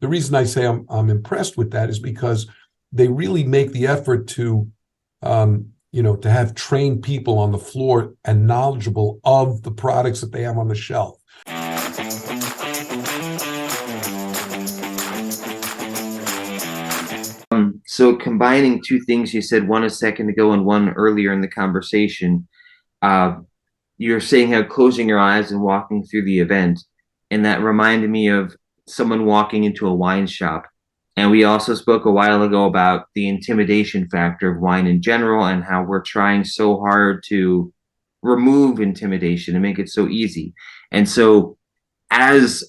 the reason I say I'm impressed with that is because they really make the effort to, to have trained people on the floor and knowledgeable of the products that they have on the shelf. So combining two things you said, one a second ago and one earlier in the conversation, uh, you're saying how closing your eyes and walking through the event, and that reminded me of someone walking into a wine shop. And we also spoke a while ago about the intimidation factor of wine in general and how we're trying so hard to remove intimidation and make it so easy. And so as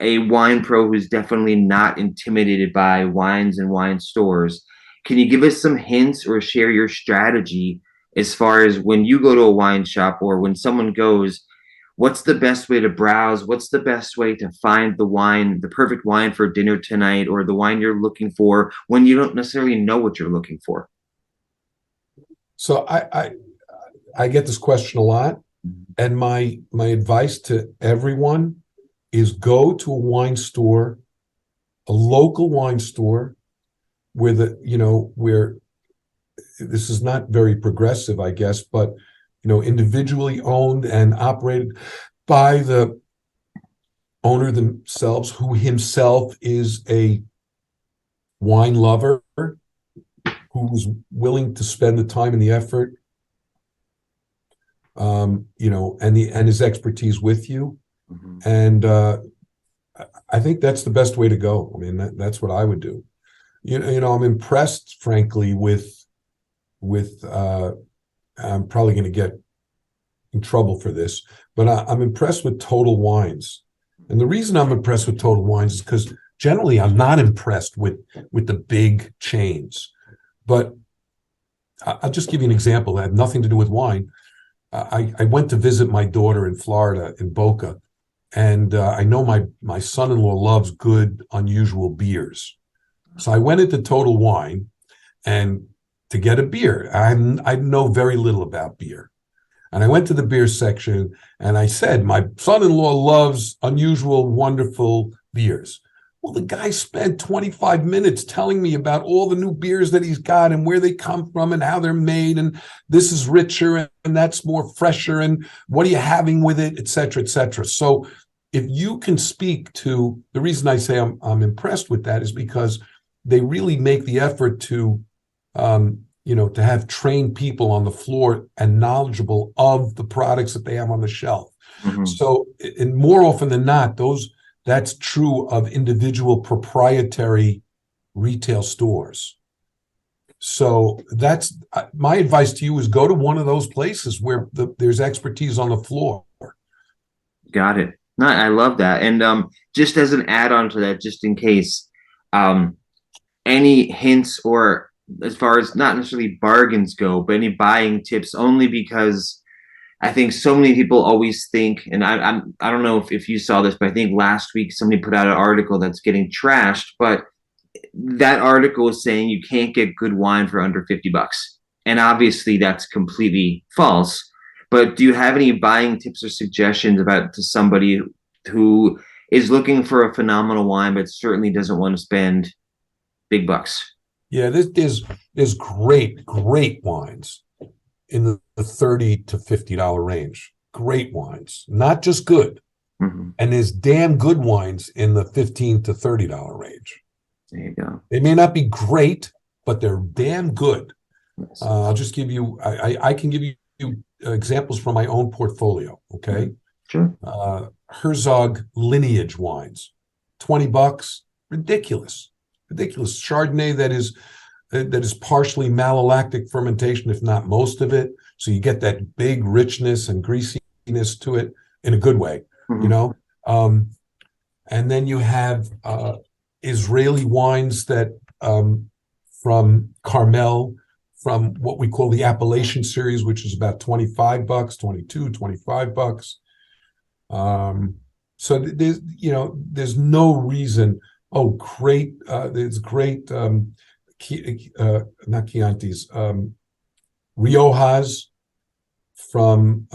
a wine pro who's definitely not intimidated by wines and wine stores, can you give us some hints or share your strategy as far as when you go to a wine shop or when someone goes, what's the best way to browse? What's the best way to find the wine, the perfect wine for dinner tonight, or the wine you're looking for when you don't necessarily know what you're looking for? So I get this question a lot, and my advice to everyone is go to a wine store, a local wine store, where where this is not very progressive, I guess, but individually owned and operated by the owner themselves, who himself is a wine lover, who's willing to spend the time and the effort, and his expertise with you. Mm-hmm. And I think that's the best way to go. I mean, that's what I would do. I'm impressed, frankly, with I'm probably going to get in trouble for this, but I'm impressed with Total Wines. And the reason I'm impressed with Total Wines is because generally I'm not impressed with the big chains. But I'll just give you an example that had nothing to do with wine. I went to visit my daughter in Florida, in Boca, and I know my son-in-law loves good, unusual beers. So I went into Total Wine and to get a beer. I know very little about beer. And I went to the beer section and I said, my son-in-law loves unusual, wonderful beers. Well, the guy spent 25 minutes telling me about all the new beers that he's got and where they come from and how they're made. And this is richer and that's more fresher. And what are you having with it, et cetera, et cetera. So if you can speak to, the reason I say I'm impressed with that is because they really make the effort to, to have trained people on the floor and knowledgeable of the products that they have on the shelf. Mm-hmm. So, and more often than not, that's true of individual proprietary retail stores. So that's my advice to you is go to one of those places where there's expertise on the floor. Got it. No, I love that. And just as an add-on to that, just in case, any hints or as far as not necessarily bargains go, but any buying tips, only because I think so many people always think, and I don't know if you saw this, but I think last week somebody put out an article that's getting trashed, but that article is saying you can't get good wine for under $50. And obviously that's completely false. But do you have any buying tips or suggestions to somebody who is looking for a phenomenal wine, but certainly doesn't want to spend big bucks? Yeah, there's great wines in the $30 to $50 range. Great wines, not just good. Mm-hmm. And there's damn good wines in the $15 to $30 range. There you go. They may not be great, but they're damn good. Yes. I'll just give you, I can give you examples from my own portfolio, okay? Sure. Herzog lineage wines, $20, ridiculous. Chardonnay that is partially malolactic fermentation, if not most of it. So you get that big richness and greasiness to it in a good way, mm-hmm. And then you have Israeli wines that from Carmel, from what we call the Appellation series, which is about $25, $25. So there's no reason. Oh, great! There's great, not Chiantis, Riojas from.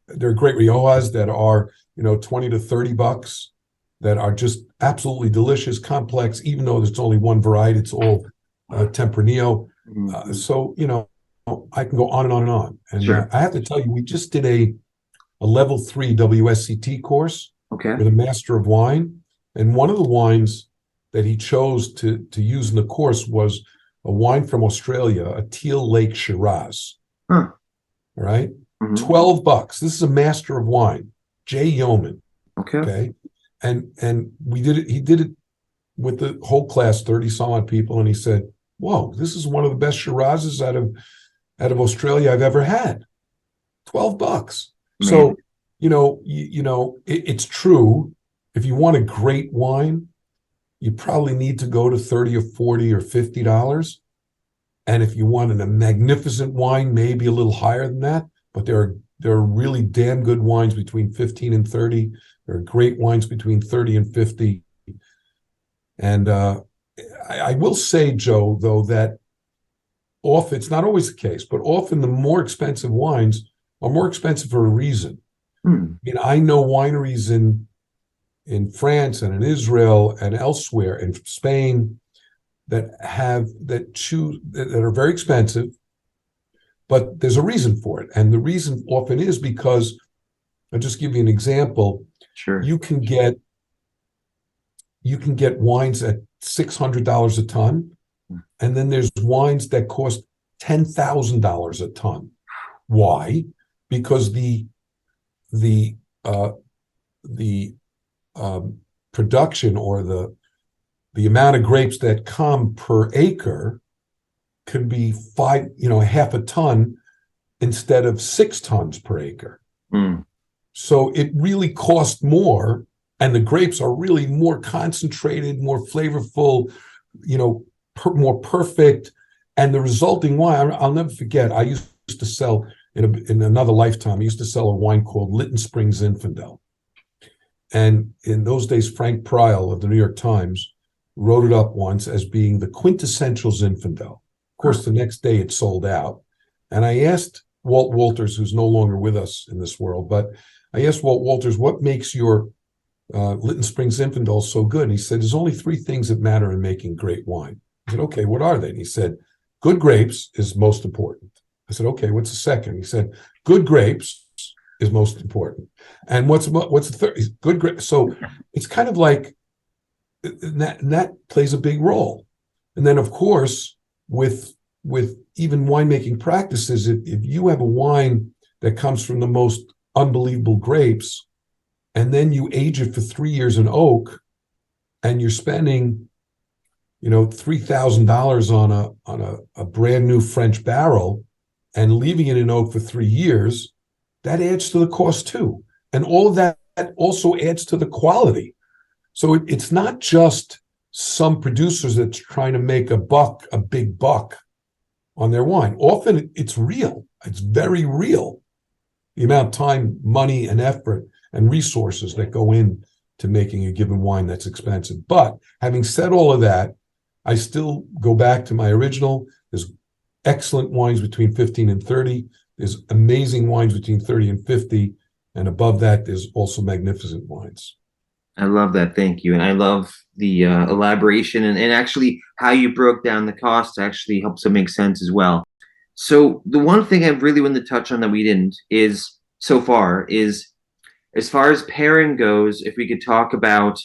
There are great Riojas that are, $20 to $30 that are just absolutely delicious, complex, even though there's only one variety. It's all Tempranillo. So, I can go on and on and on. And Sure. I have to tell you, we just did a level 3 WSCT course Okay. with a master of wine. And one of the wines that he chose to use in the course was a wine from Australia, a Teal Lake Shiraz. Huh. All right. Mhm. $12. This is a master of wine, Jay Yeoman. Okay. Okay. And we did it, he did it with the whole class, 30 some odd people, and he said, whoa, this is one of the best Shirazes out of Australia I've ever had. $12. Man. So, it's true. If you want a great wine, you probably need to go to $30 or $40 or $50. And if you want a magnificent wine, maybe a little higher than that. But there are really damn good wines between 15 and 30. There are great wines between 30 and 50. And I will say, Joe, though, that often, it's not always the case, but often the more expensive wines are more expensive for a reason. I know wineries in France and in Israel and elsewhere, in Spain, that are very expensive, but there's a reason for it. And the reason often is because, I'll just give you an example. Sure. You can get wines at $600 a ton, and then there's wines that cost $10,000 a ton. Why? Because the production, or the amount of grapes that come per acre, could be half a ton instead of 6 tons per acre. So it really costs more, and the grapes are really more concentrated, more flavorful, more perfect. And the resulting wine, I'll never forget, I used to sell, in another lifetime, I used to sell a wine called Lytton Spring Zinfandel. And in those days, Frank Pryal of the New York Times wrote it up once as being the quintessential Zinfandel. Of course, the next day it sold out. And I asked Walt Walters, who's no longer with us in this world, but I asked Walt Walters, what makes your Lytton Spring Zinfandel so good? And he said, there's only 3 things that matter in making great wine. I said, okay, what are they? And he said, good grapes is most important. I said, okay, what's the second? He said, good grapes is most important. And what's the third? Good grapes. So it's kind of like, and that plays a big role. And then, of course, with even winemaking practices, if you have a wine that comes from the most unbelievable grapes, and then you age it for 3 years in oak, and you're spending, $3,000 on a brand new French barrel, and leaving it in oak for 3 years, that adds to the cost too. And all of that also adds to the quality. So it's not just some producers that's trying to make a big buck on their wine. Often it's real. It's very real. The amount of time, money, and effort and resources that go in to making a given wine that's expensive. But having said all of that, I still go back to my original. There's excellent wines between 15 and 30. There's amazing wines between 30 and 50. And above that, there's also magnificent wines. I love that. Thank you. And I love the elaboration and actually how you broke down the cost actually helps it make sense as well. So the one thing I really wanted to touch on that we didn't is so far is, as far as pairing goes, if we could talk about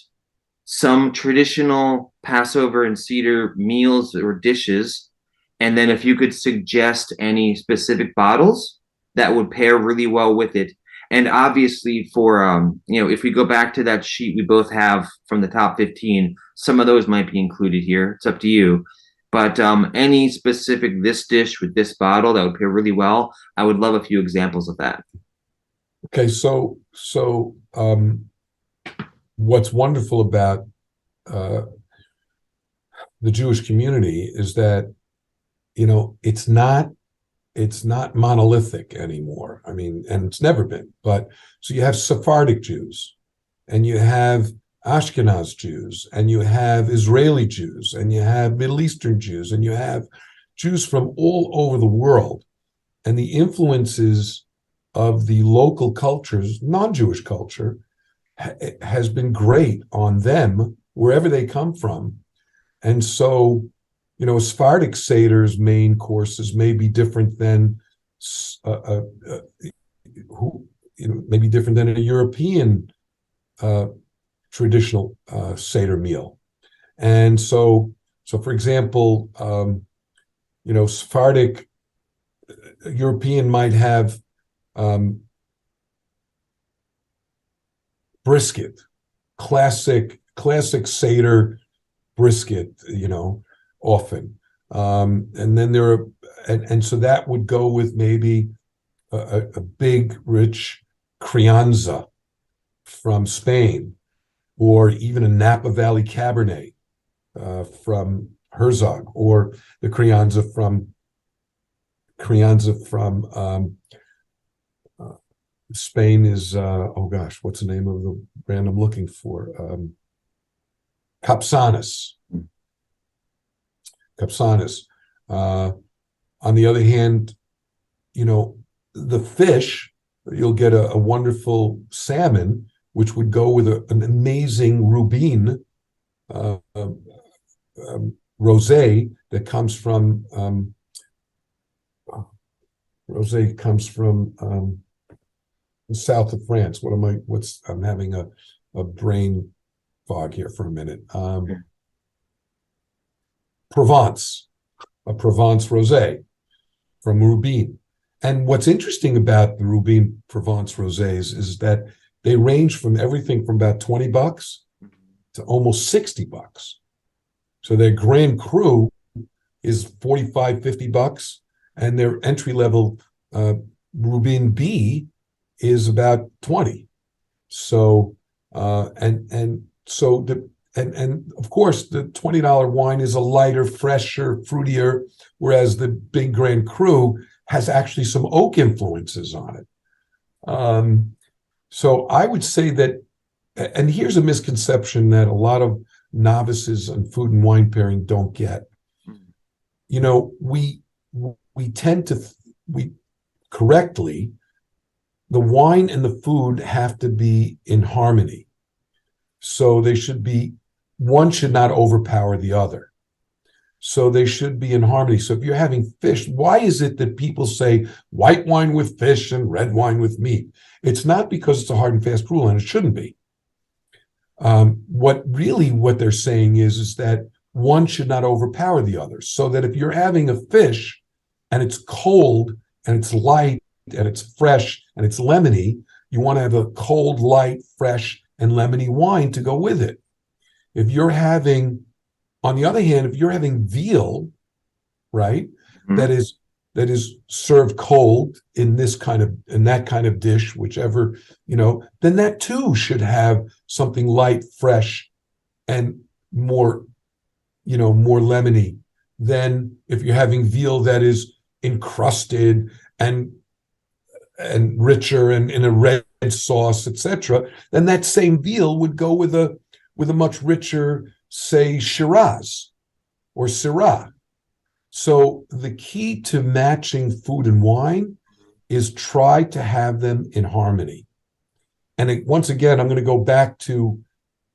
some traditional Passover and Seder meals or dishes, and then if you could suggest any specific bottles that would pair really well with it. And obviously for, if we go back to that sheet we both have from the top 15, some of those might be included here. It's up to you. But any specific this dish with this bottle that would pair really well, I would love a few examples of that. Okay, so what's wonderful about the Jewish community is that, it's not monolithic anymore. I mean, and it's never been. But so you have Sephardic Jews, and you have Ashkenaz Jews, and you have Israeli Jews, and you have Middle Eastern Jews, and you have Jews from all over the world. And the influences of the local cultures, non-Jewish culture, has been great on them wherever they come from. And so, Sephardic Seder's main courses may be different than maybe different than a European traditional Seder meal. And so for example, Sephardic European might have brisket, classic Seder brisket, often. And then there are, and so that would go with maybe a big, rich crianza from Spain, or even a Napa Valley Cabernet from Herzog, or the crianza from Spain is oh gosh, what's the name of the brand I'm looking for? Capsanis. On the other hand, the fish, you'll get a wonderful salmon, which would go with an amazing Rubin rosé that comes from the south of France. I'm having a brain fog here for a minute. Provence rosé from Rubin. And what's interesting about the Rubin Provence rosés is that they range from everything from about $20 to almost $60. So their Grand Cru is $45, $50, and their entry level Rubin B is about $20. So and of course the $20 wine is a lighter, fresher, fruitier, whereas the big Grand Cru has actually some oak influences on it. So I would say that, and here's a misconception that a lot of novices on food and wine pairing don't get. We tend to, correctly, the wine and the food have to be in harmony. So one should not overpower the other. So they should be in harmony. So if you're having fish, why is it that people say white wine with fish and red wine with meat? It's not because it's a hard and fast rule, and it shouldn't be. What they're saying is that one should not overpower the other. So that if you're having a fish and it's cold and it's light and it's fresh and it's lemony, you want to have a cold, light, fresh, and lemony wine to go with it. On the other hand, if you're having veal, right, mm-hmm. that is served cold in that kind of dish, whichever, then that too should have something light, fresh, and more lemony than if you're having veal that is encrusted and richer and in a red sauce, etc. Then that same veal would go with a much richer, say, Shiraz or Syrah. So the key to matching food and wine is try to have them in harmony. And once again, I'm going to go back to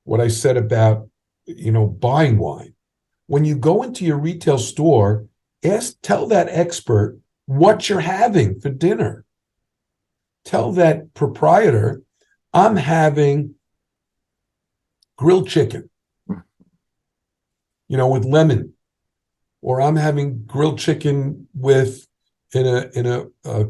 what I said about, buying wine. When you go into your retail store, tell that expert what you're having for dinner. Tell that proprietor, I'm having grilled chicken, with lemon, or I'm having grilled chicken with a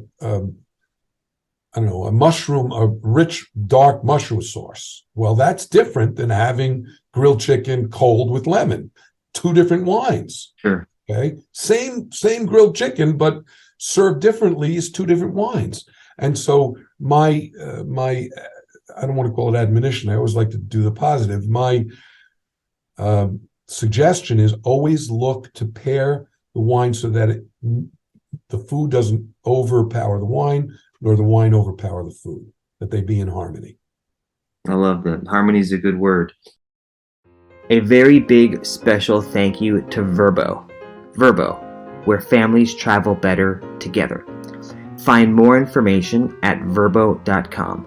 rich dark mushroom sauce. Well, that's different than having grilled chicken cold with lemon. Two different wines. Sure. Okay. Same grilled chicken, but served differently is two different wines. And so my I don't want to call it admonition. I always like to do the positive. My suggestion is always look to pair the wine so that the food doesn't overpower the wine, nor the wine overpower the food, that they be in harmony. I love that. Harmony is a good word. A very big special thank you to Vrbo. Vrbo, where families travel better together. Find more information at vrbo.com.